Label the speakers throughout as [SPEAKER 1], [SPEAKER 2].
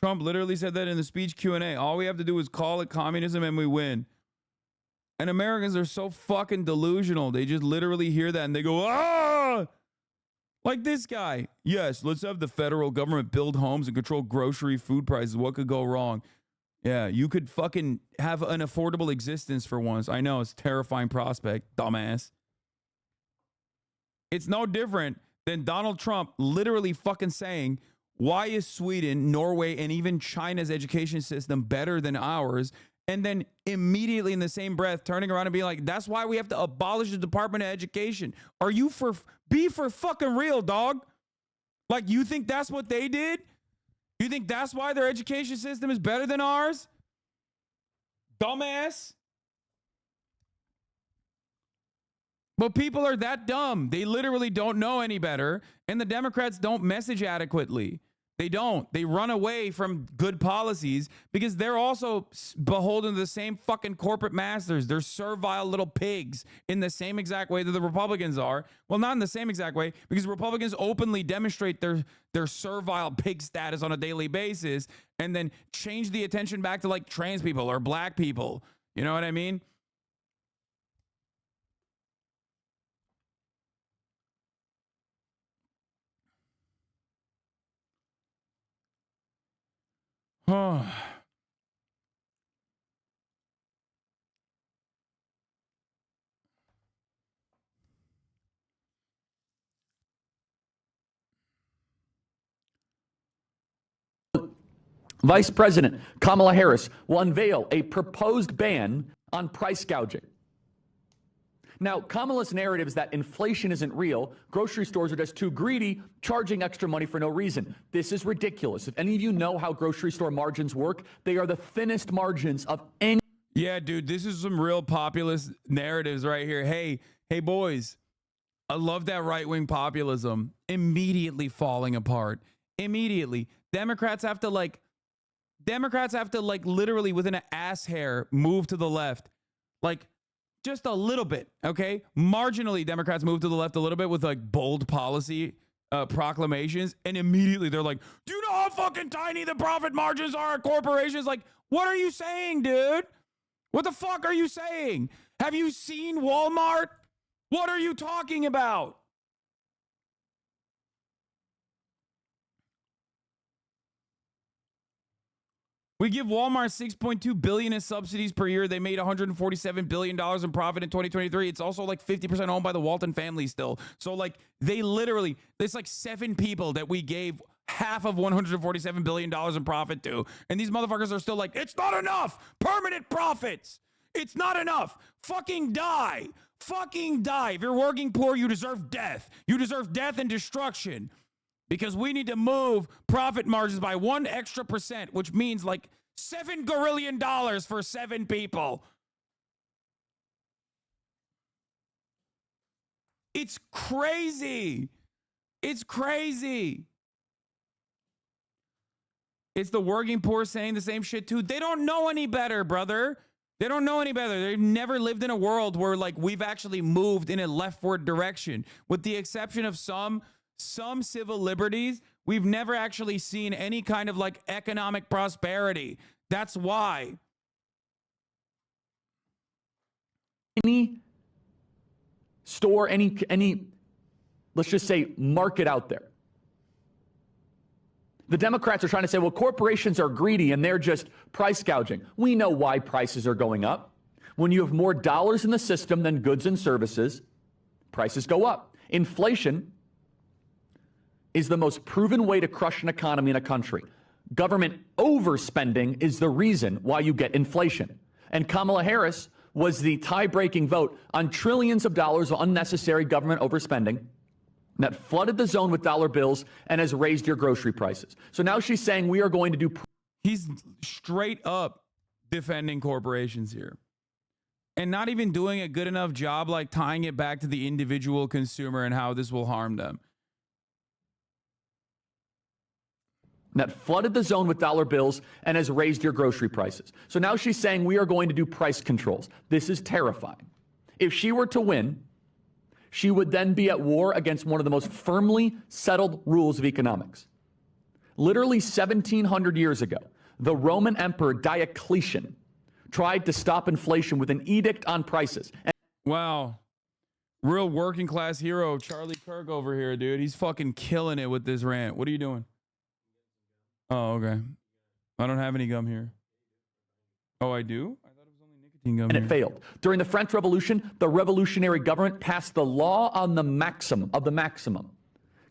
[SPEAKER 1] Trump literally said that in the speech Q&A. All we have to do is call it communism and we win. And Americans are so fucking delusional. They just literally hear that and they go, ah! Like this guy. Yes, let's have the federal government build homes and control grocery food prices. What could go wrong? Yeah, you could fucking have an affordable existence for once. I know, it's a terrifying prospect, dumbass. It's no different than Donald Trump literally fucking saying, why is Sweden, Norway, and even China's education system better than ours? And then immediately in the same breath, turning around and being like, that's why we have to abolish the Department of Education. Are you be for fucking real, dog? Like, you think that's what they did? You think that's why their education system is better than ours? Dumbass. But people are that dumb. They literally don't know any better. And the Democrats don't message adequately. They don't. They run away from good policies because they're also beholden to the same fucking corporate masters. They're servile little pigs in the same exact way that the Republicans are. Well, not in the same exact way, because Republicans openly demonstrate their servile pig status on a daily basis and then change the attention back to like trans people or black people. You know what I mean?
[SPEAKER 2] Vice President Kamala Harris will unveil a proposed ban on price gouging. Now, Kamala's narrative is that inflation isn't real. Grocery stores are just too greedy, charging extra money for no reason. This is ridiculous. If any of you know how grocery store margins work, they are the thinnest margins of any.
[SPEAKER 1] Yeah, dude, this is some real populist narratives right here. Hey, boys, I love that right-wing populism immediately falling apart. Immediately. Democrats have to literally within an ass hair move to the left. Like, just a little bit, okay? Marginally, Democrats move to the left a little bit with like bold policy proclamations, and immediately they're like, do you know how fucking tiny the profit margins are at corporations? Like, what are you saying, dude? What the fuck are you saying? Have you seen Walmart? What are you talking about? We give Walmart $6.2 billion in subsidies per year. They made $147 billion in profit in 2023. It's also like 50% owned by the Walton family still. So like they literally, there's like 7 people that we gave half of $147 billion in profit to. And these motherfuckers are still like, it's not enough. Permanent profits. It's not enough. Fucking die. Fucking die. If you're working poor, you deserve death. You deserve death and destruction. Because we need to move profit margins by 1 extra percent, which means like $7 gorillion for 7 people. It's crazy. It's crazy. It's the working poor saying the same shit too. They don't know any better, brother. They don't know any better. They've never lived in a world where like we've actually moved in a leftward direction. With the exception of some civil liberties, we've never actually seen any kind of like economic prosperity. That's why.
[SPEAKER 2] Any store, any, let's just say market out there. The Democrats are trying to say, well, corporations are greedy and they're just price gouging. We know why prices are going up. When you have more dollars in the system than goods and services, prices go up. Inflation is the most proven way to crush an economy in a country. Government overspending is the reason why you get inflation. And Kamala Harris was the tie-breaking vote on trillions of dollars of unnecessary government overspending that flooded the zone with dollar bills and has raised your grocery prices. So now she's saying we are going to do...
[SPEAKER 1] He's straight up defending corporations here. And not even doing a good enough job like tying it back to the individual consumer and how this will harm them.
[SPEAKER 2] That flooded the zone with dollar bills and has raised your grocery prices. So now she's saying we are going to do price controls. This is terrifying. If she were to win, she would then be at war against one of the most firmly settled rules of economics. Literally 1700 years ago, the Roman Emperor Diocletian tried to stop inflation with an edict on prices.
[SPEAKER 1] Wow. Real working class hero, Charlie Kirk over here, dude. He's fucking killing it with this rant. What are you doing? Oh, okay. I don't have any gum here. Oh, I do? I thought it was only nicotine gum.
[SPEAKER 2] And
[SPEAKER 1] here.
[SPEAKER 2] it failed. During the French Revolution, the revolutionary government passed the law on the maximum,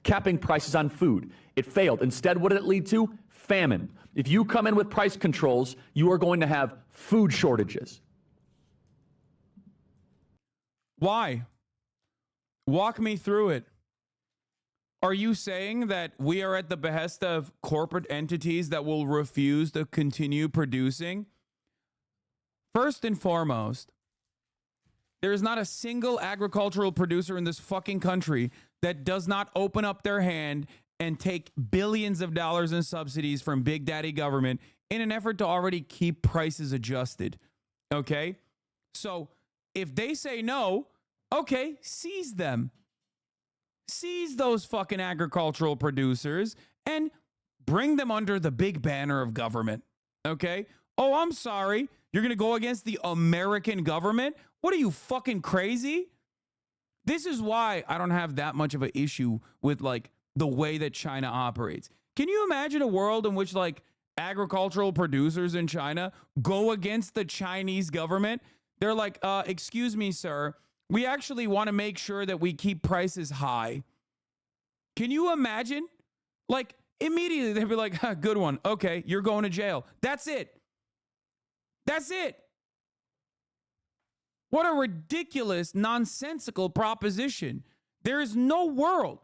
[SPEAKER 2] capping prices on food. It failed. Instead, what did it lead to? Famine. If you come in with price controls, you are going to have food shortages.
[SPEAKER 1] Why? Walk me through it. Are you saying that we are at the behest of corporate entities that will refuse to continue producing? First and foremost, there is not a single agricultural producer in this fucking country that does not open up their hand and take billions of dollars in subsidies from Big Daddy government in an effort to already keep prices adjusted. Okay? So if they say no, okay, seize them. Seize those fucking agricultural producers and bring them under the big banner of government. Okay? Oh, I'm sorry. You're going to go against the American government? What are you, fucking crazy? This is why I don't have that much of an issue with like the way that China operates. Can you imagine a world in which like agricultural producers in China go against the Chinese government? They're like, excuse me, sir. We actually want to make sure that we keep prices high. Can you imagine? Like, immediately they'd be like, good one. Okay, you're going to jail. That's it. That's it. What a ridiculous, nonsensical proposition. There is no world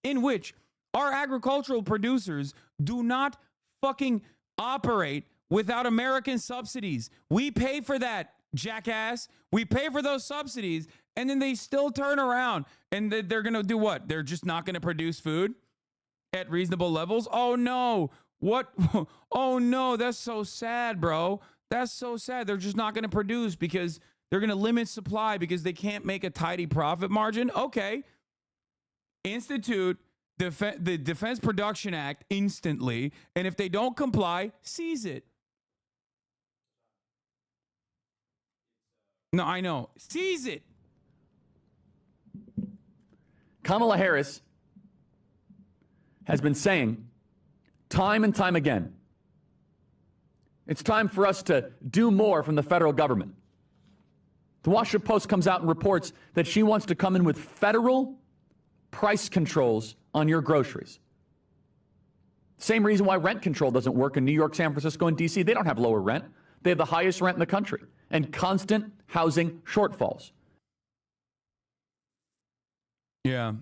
[SPEAKER 1] in which our agricultural producers do not fucking operate without American subsidies. We pay for that, jackass. We pay for those subsidies, and then they still turn around and they're going to do what? They're just not going to produce food at reasonable levels? Oh, no. What? Oh, no. That's so sad, bro. That's so sad. They're just not going to produce because they're going to limit supply because they can't make a tidy profit margin. Okay. Institute the Defense Production Act instantly, and if they don't comply, seize it. No, I know. Seize it.
[SPEAKER 2] Kamala Harris has been saying time and time again, it's time for us to do more from the federal government. The Washington Post comes out and reports that she wants to come in with federal price controls on your groceries. Same reason why rent control doesn't work in New York, San Francisco, and D.C. They don't have lower rent. They have the highest rent in the country and constant housing shortfalls.
[SPEAKER 1] Yeah.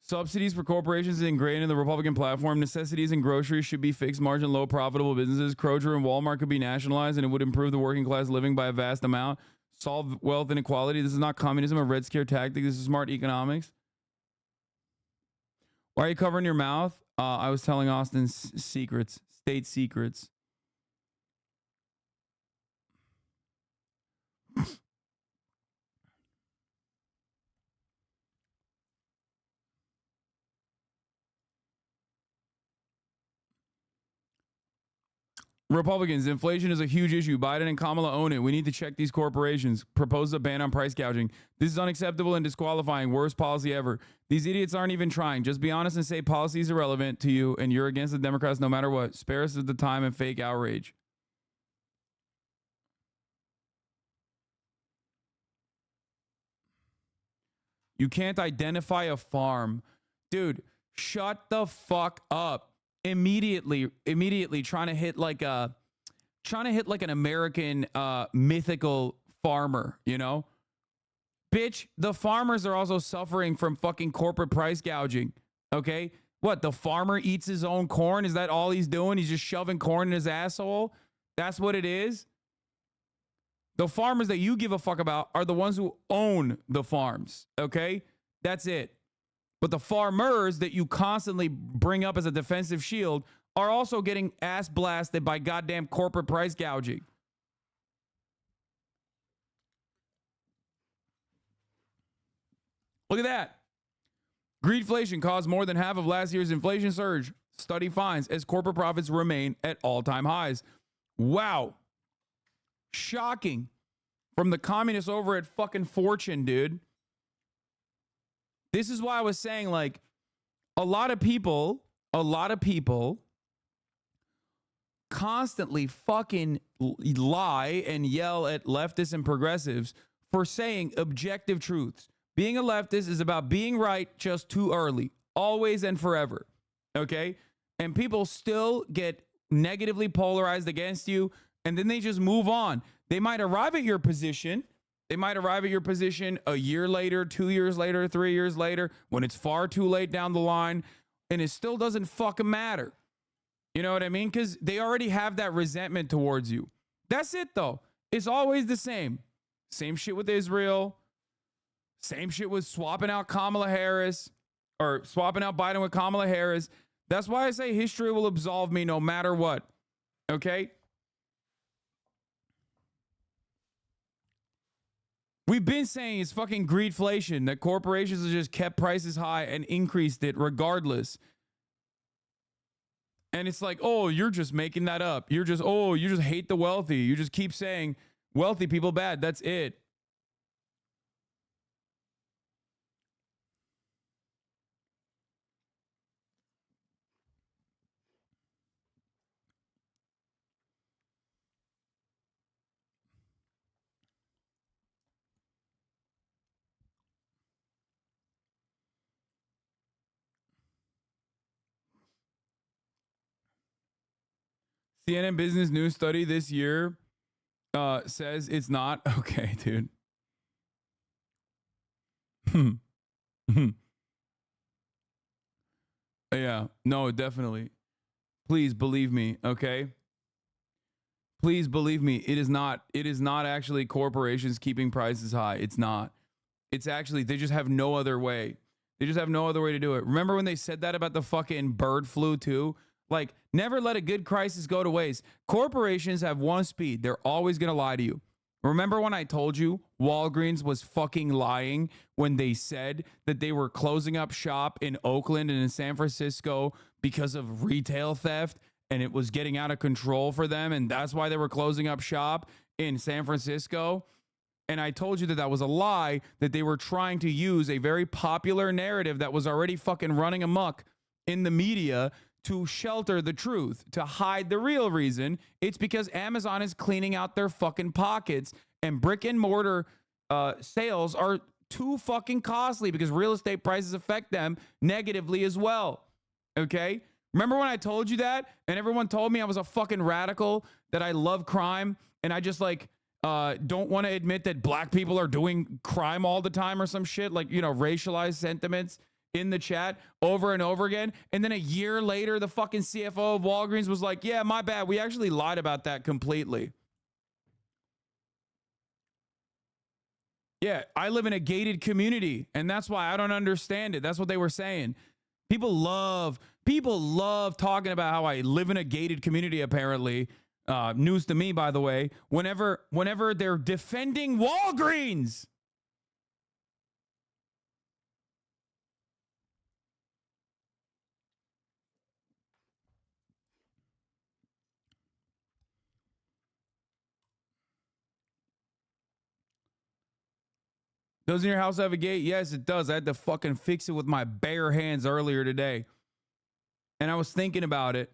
[SPEAKER 1] Subsidies for corporations ingrained in the Republican platform. Necessities and groceries should be fixed margin, low profitable businesses. Kroger and Walmart could be nationalized, and it would improve the working class living by a vast amount. Solve wealth inequality. This is not communism, a Red Scare tactic. This is smart economics. Why are you covering your mouth? I was telling Austin secrets, state secrets. Republicans, inflation is a huge issue. Biden and Kamala own it. We need to check these corporations. Propose a ban on price gouging. This is unacceptable and disqualifying. Worst policy ever. These idiots aren't even trying. Just be honest and say policy is irrelevant to you and you're against the Democrats no matter what. Spare us of the time and fake outrage. You can't identify a farm. Dude, shut the fuck up. Immediately trying to hit like an American mythical farmer, you know? Bitch, the farmers are also suffering from fucking corporate price gouging. Okay? What, the farmer eats his own corn? Is that all he's doing? He's just shoving corn in his asshole? That's what it is? The farmers that you give a fuck about are the ones who own the farms. Okay? That's it. But the farmers that you constantly bring up as a defensive shield are also getting ass blasted by goddamn corporate price gouging. Look at that. Greedflation caused more than half of last year's inflation surge, study finds, as corporate profits remain at all-time highs. Wow. Shocking. From the communists over at fucking Fortune, dude. This is why I was saying, like, a lot of people constantly fucking lie and yell at leftists and progressives for saying objective truths. Being a leftist is about being right just too early, always and forever. Okay? And people still get negatively polarized against you, and then they just move on. They might arrive at your position. They might arrive at your position a year later, 2 years later, 3 years later, when it's far too late down the line, and it still doesn't fucking matter. You know what I mean? Because they already have that resentment towards you. That's it, though. It's always the same. Same shit with Israel. Same shit with swapping out Kamala Harris, or swapping out Biden with Kamala Harris. That's why I say history will absolve me no matter what. Okay? We've been saying it's fucking greedflation, that corporations have just kept prices high and increased it regardless. And it's like, oh, you're just making that up. You just hate the wealthy. You just keep saying wealthy people bad. That's it. CNN Business News study this year says it's not. Okay, dude. Yeah, no, definitely. Please believe me, okay? Please believe me. It is not actually corporations keeping prices high. It's not. It's actually, they just have no other way. They just have no other way to do it. Remember when they said that about the fucking bird flu too? Like, never let a good crisis go to waste. Corporations have one speed. They're always going to lie to you. Remember when I told you Walgreens was fucking lying when they said that they were closing up shop in Oakland and in San Francisco because of retail theft, and it was getting out of control for them, and that's why they were closing up shop in San Francisco? And I told you that that was a lie, that they were trying to use a very popular narrative that was already fucking running amok in the media to shelter the truth, to hide the real reason. It's because Amazon is cleaning out their fucking pockets, and brick and mortar sales are too fucking costly because real estate prices affect them negatively as well. Okay? Remember when I told you that and everyone told me I was a fucking radical, that I love crime, and I just like don't want to admit that black people are doing crime all the time or some shit, like, you know, racialized sentiments in the chat over and over again. And then a year later, the fucking CFO of Walgreens was like, yeah, my bad. We actually lied about that completely. Yeah, I live in a gated community, and that's why I don't understand it. That's what they were saying. People love talking about how I live in a gated community, apparently. News to me, by the way, whenever they're defending Walgreens. Doesn't your house have a gate? Yes, it does. I had to fucking fix it with my bare hands earlier today. And I was thinking about it.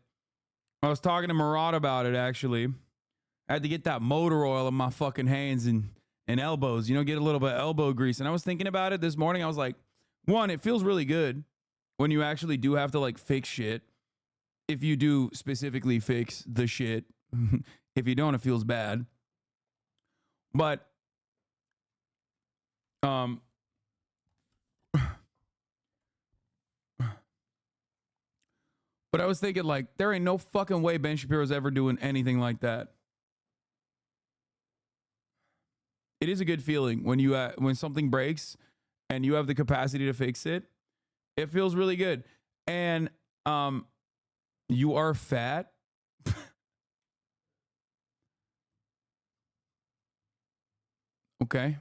[SPEAKER 1] I was talking to Murad about it, actually. I had to get that motor oil in my fucking hands and elbows, you know, get a little bit of elbow grease. And I was thinking about it this morning. I was like, one, it feels really good when you actually do have to like fix shit. If you do specifically fix the shit. If you don't, it feels bad. But but I was thinking, like, there ain't no fucking way Ben Shapiro's ever doing anything like that. It is a good feeling when you when something breaks and you have the capacity to fix it. It feels really good. And you are fat. Okay.